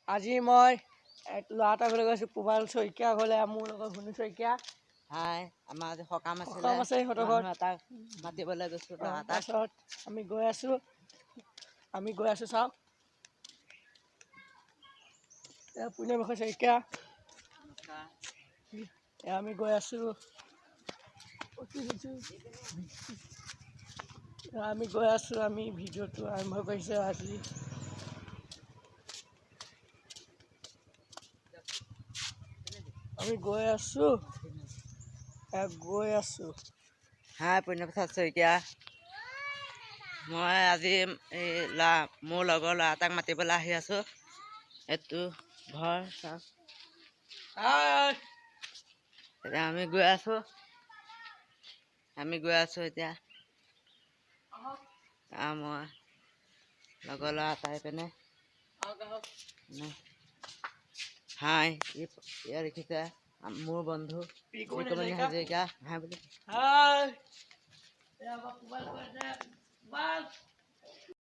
আজি মই ল'ৰা এটা ঘৰলৈ গৈছোঁ, পুবাল শইকীয়া ঘৰলৈ। মোৰ লগত ভুনু শইকীয়া। হাই, আমাৰ আজি সকাম আছে সিহঁতৰ ঘৰত। এটাক মাতিবলৈ গৈছোঁ। তাৰপিছত আমি গৈ আছোঁ চাওক। পুণ্য শইকীয়া, আমি গৈ আছোঁ। আমি ভিডিঅ'টো আৰম্ভ কৰিছোঁ আজি। আমি গৈ আছোঁ। হাই, পুণ্যপ্ৰসাদ শইকীয়া। মই আজি মোৰ লগৰ ল'ৰা এটাক মাতিবলৈ আহি আছোঁ। এইটো ঘৰ চাওক। এতিয়া আমি গৈ আছোঁ এতিয়া। মই লগৰ ল'ৰা এটাই পিনে হাই, ইয়াৰ দেখিছে মোৰ বন্ধু ৰিকু হাজৰিকা। হাই বুলি